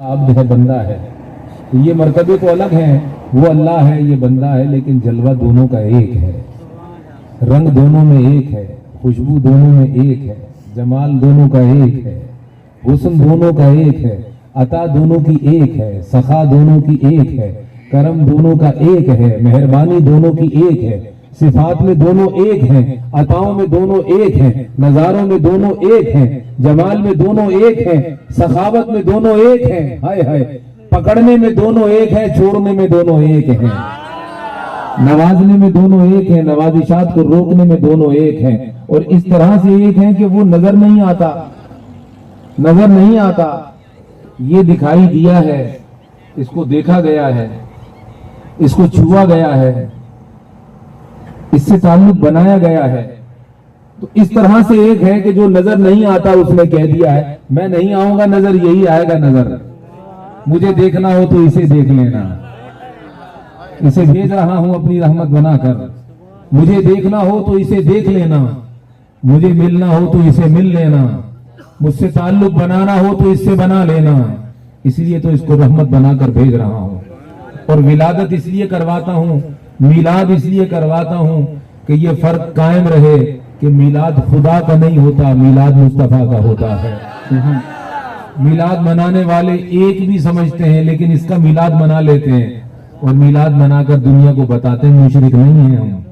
आप जो है बंदा है, तो ये मर्तबे तो अलग हैं, वो अल्लाह है, ये बंदा है, लेकिन जलवा दोनों का एक है, रंग दोनों में एक है, खुशबू दोनों में एक है, जमाल दोनों का एक है, हुस्न दोनों का एक है, अता दोनों की एक है, सखा दोनों की एक है, करम दोनों का एक है, मेहरबानी दोनों की एक है, सिफात में दोनों एक हैं, अताओं में दोनों एक हैं, नजारों में दोनों एक हैं, जमाल में दोनों एक हैं, सखावत में दोनों एक हैं, हाय हाय, पकड़ने में दोनों एक हैं, छोड़ने में दोनों एक हैं, नवाजने में दोनों एक हैं, नवाजिशात को रोकने में दोनों एक हैं, और इस तरह से एक हैं कि वो नजर नहीं आता, ये दिखाई दिया है, इसको देखा गया है, इसको छुआ गया है, इससे ताल्लुक बनाया गया है। तो इस तरह से एक है कि जो नजर नहीं आता उसने कह दिया है मैं नहीं आऊंगा नजर, यही आएगा नजर, मुझे देखना हो तो इसे देख लेना, इसे भेज रहा हूं अपनी रहमत बनाकर, मुझे देखना हो तो इसे देख लेना, मुझे मिलना हो तो इसे मिल लेना, मुझसे ताल्लुक बनाना हो तो इससे बना लेना, इसलिए तो इसको रहमत बनाकर भेज रहा हूं। और विलादत इसलिए करवाता हूं, मिलाद इसलिए करवाता हूं कि ये फर्क कायम रहे कि मिलाद खुदा का नहीं होता, मिलाद मुस्तफा का होता है। मिलाद मनाने वाले एक भी समझते हैं, लेकिन इसका मिलाद मना लेते हैं और मिलाद मनाकर दुनिया को बताते हैं मुशरिक नहीं है हम,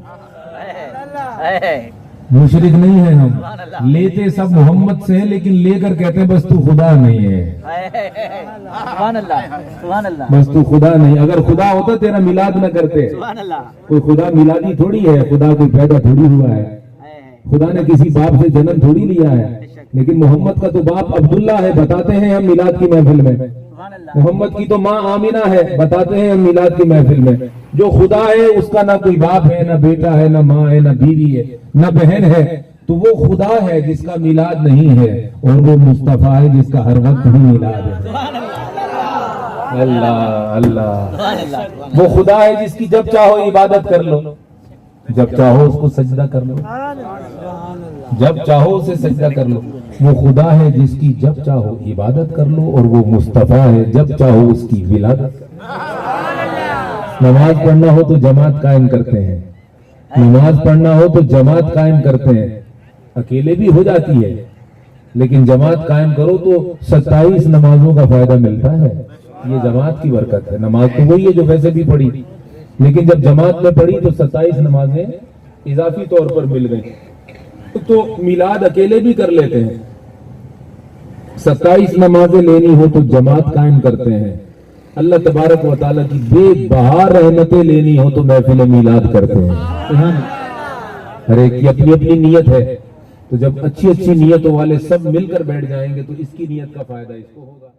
मुशरिक नहीं है हम, लेते सब मोहम्मद से हैं लेकिन लेकर कहते हैं बस तू खुदा नहीं है, बस तू खुदा नहीं। अगर खुदा होता तेरा मिलाद न करते, कोई खुदा मिलादी थोड़ी है, खुदा कोई पैदा थोड़ी हुआ है, खुदा ने किसी बाप से जन्म थोड़ी लिया है, लेकिन मोहम्मद का तो बाप अब्दुल्ला है, बताते हैं हम मिलाद की महफिल में, मोहम्मद की तो माँ आमिना है, बताते हैं हम मिलाद की महफिल में। जो खुदा है उसका ना कोई बाप है, ना बेटा है, ना माँ है, ना बीवी है, ना बहन है, तो वो खुदा है जिसका मिलाद नहीं है, और वो मुस्तफा है जिसका हर वक्त ही मिलाद है। अल्लाह अल्लाह, वो खुदा है जिसकी जब चाहो इबादत कर लो, जब चाहो उसको सजदा कर लो, जब चाहो उसे सजदा कर लो। वो खुदा है जिसकी जब चाहो इबादत कर लो, और वो मुस्तफा है जब चाहो उसकी विलादत। नमाज पढ़ना हो तो जमात कायम करते हैं, नमाज पढ़ना हो तो जमात कायम करते हैं, अकेले भी हो जाती है, लेकिन जमात कायम करो तो 27 नमाजों का फायदा मिलता है। ये जमात की बरकत है। नमाज तो वही है जो वैसे भी पढ़ी, लेकिन जब जमात में पढ़ी तो 27 नमाजें इजाफी तौर पर मिल गई। तो मिलाद अकेले भी कर लेते हैं, 27 नमाजें लेनी हो तो जमात कायम करते हैं। अल्लाह तबारक व तआला की बेबहार रहमतें लेनी हो तो महफिल मिलाद करते हैं। हर एक की अपनी अपनी नीयत है, तो जब अच्छी अच्छी नीयतों वाले सब मिलकर बैठ जाएंगे तो इसकी नीयत का फायदा इसको होगा।